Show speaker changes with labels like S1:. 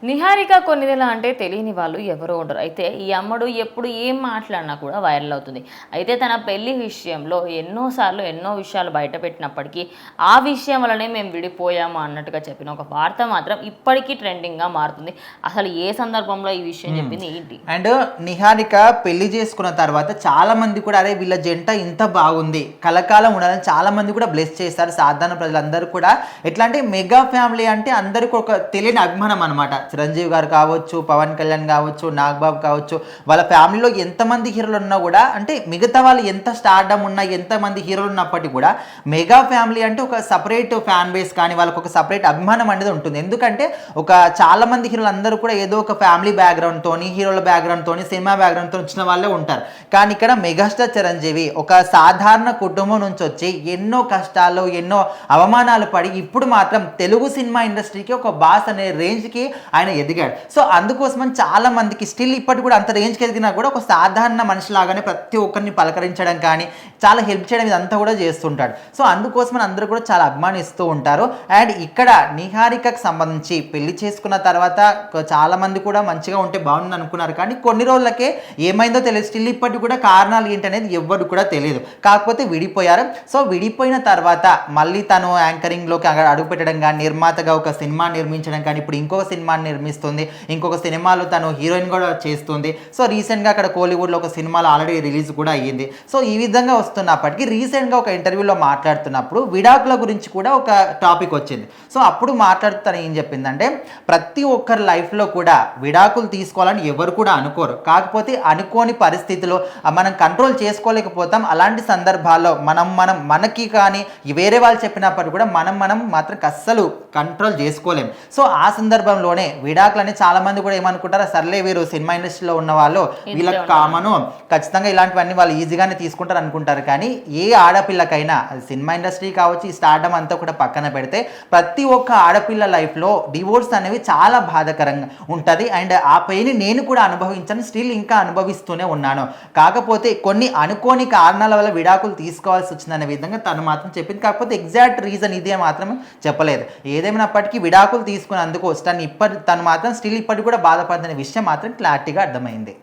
S1: నిహారిక కొన్నిదెల అంటే తెలియని వాళ్ళు ఎవరో ఉండరు. అయితే ఈ అమ్మడు ఎప్పుడు ఏం మాట్లాడినా కూడా వైరల్ అవుతుంది. అయితే తన పెళ్లి విషయంలో ఎన్నోసార్లు ఎన్నో విషయాలు బయటపెట్టినప్పటికీ ఆ విషయం వల్లనే మేము విడిపోయాము అన్నట్టుగా చెప్పిన ఒక వార్త మాత్రం ఇప్పటికీ ట్రెండింగ్గా మారుతుంది. అసలు ఏ సందర్భంలో ఈ విషయం చెప్పింది ఏంటి?
S2: అండ్ నిహారిక పెళ్లి చేసుకున్న తర్వాత చాలా మంది కూడా అరే వీళ్ళ జంట ఇంత బాగుంది కలకాలం ఉండాలని చాలా మంది కూడా బ్లెస్ చేస్తారు. సాధారణ ప్రజలందరూ కూడా ఎట్లా అంటే మెగా ఫ్యామిలీ అంటే అందరికీ ఒక తెలియని అభిమానం అనమాట. చిరంజీవి గారు కావచ్చు, పవన్ కళ్యాణ్ కావచ్చు, నాగబాబు కావచ్చు, వాళ్ళ ఫ్యామిలీలో ఎంతమంది హీరోలు ఉన్నా కూడా అంటే మిగతా వాళ్ళు ఎంత స్టార్డమ్ ఉన్నా ఎంతమంది హీరోలు ఉన్నప్పటికీ కూడా మెగా ఫ్యామిలీ అంటే ఒక సపరేట్ ఫ్యాన్ బేస్ కానీ వాళ్ళకి ఒక సపరేట్ అభిమానం అనేది ఉంటుంది. ఎందుకంటే ఒక చాలా మంది హీరోలు అందరూ కూడా ఏదో ఒక ఫ్యామిలీ బ్యాక్గ్రౌండ్తోని హీరోల బ్యాక్గ్రౌండ్తోని సినిమా బ్యాక్గ్రౌండ్తో వచ్చిన వాళ్ళే ఉంటారు. కానీ ఇక్కడ మెగాస్టార్ చిరంజీవి ఒక సాధారణ కుటుంబం నుంచి వచ్చి ఎన్నో కష్టాలు ఎన్నో అవమానాలు పడి ఇప్పుడు మాత్రం తెలుగు సినిమా ఇండస్ట్రీకి ఒక బాస్ అనే రేంజ్కి ఆయన ఎదిగాడు. సో అందుకోసమని చాలా మందికి స్టిల్ ఇప్పటి కూడా అంత రేంజ్కి ఎదిగినా కూడా ఒక సాధారణ మనిషిలాగానే ప్రతి ఒక్కరిని పలకరించడం కానీ చాలా హెల్ప్ చేయడం ఇదంతా కూడా చేస్తుంటాడు. సో అందుకోసమని అందరూ కూడా చాలా అభిమానిస్తూ ఉంటారు. అండ్ ఇక్కడ నిహారికకు సంబంధించి పెళ్లి చేసుకున్న తర్వాత చాలా మంది కూడా మంచిగా ఉంటే బాగుంది అనుకున్నారు. కానీ కొన్ని రోజులకే ఏమైందో తెలియదు. స్టిల్ ఇప్పటికి కూడా కారణాలు ఏంటనేది ఎవ్వరు కూడా తెలియదు. కాకపోతే విడిపోయారు. సో విడిపోయిన తర్వాత మళ్ళీ తను యాంకరింగ్లోకి అడుగు పెట్టడం కానీ నిర్మాతగా ఒక సినిమా నిర్మించడం కానీ ఇప్పుడు ఇంకొక సినిమా నిర్మిస్తుంది. ఇంకొక సినిమాలో తను హీరోయిన్ కూడా చేస్తుంది. సో రీసెంట్గా అక్కడ కోలీవుడ్లో ఒక సినిమాలో ఆల్రెడీ రిలీజ్ కూడా అయ్యింది. సో ఈ విధంగా వస్తున్నప్పటికీ రీసెంట్గా ఒక ఇంటర్వ్యూలో మాట్లాడుతున్నప్పుడు విడాకుల గురించి కూడా ఒక టాపిక్ వచ్చింది. సో అప్పుడు మాట్లాడుతాను ఏం చెప్పిందంటే ప్రతి ఒక్కరి లైఫ్లో కూడా విడాకులు తీసుకోవాలని ఎవరు కూడా అనుకోరు. కాకపోతే అనుకోని పరిస్థితిలో మనం కంట్రోల్ చేసుకోలేకపోతాం. అలాంటి సందర్భాల్లో మనకి కానీ వేరే వాళ్ళు చెప్పినప్పటికీ కూడా మనం మాత్రం అస్సలు కంట్రోల్ చేసుకోలేం. సో ఆ సందర్భంలోనే విడాకులని చాలా మంది కూడా ఏమనుకుంటారు, సర్లే వీరు సినిమా ఇండస్ట్రీలో ఉన్న వాళ్ళు వీళ్ళకి కామను ఖచ్చితంగా ఇలాంటివన్నీ వాళ్ళు ఈజీగానే తీసుకుంటారు అనుకుంటారు. కానీ ఏ ఆడపిల్లకైనా సినిమా ఇండస్ట్రీ కావచ్చు ఈ స్టార్డమ్ అంతా కూడా పక్కన పెడితే ప్రతి ఒక్క ఆడపిల్ల లైఫ్లో డివోర్స్ అనేవి చాలా బాధాకరంగా ఉంటుంది. అండ్ ఆ పెయిన్ నేను కూడా అనుభవించాను, స్టిల్ ఇంకా అనుభవిస్తూనే ఉన్నాను. కాకపోతే కొన్ని అనుకోని కారణాల వల్ల విడాకులు తీసుకోవాల్సి వచ్చిందనే విధంగా తను మాత్రం చెప్పింది. కాకపోతే ఎగ్జాక్ట్ రీజన్ ఇదే మాత్రం చెప్పలేదు. ఏదేమైనప్పటికీ విడాకులు తీసుకున్నందుకు తను మాత్రం స్టిల్ ఇప్పటికి కూడా బాధపడుతున్న విషయం మాత్రం క్లారిటీగా అర్థమైంది.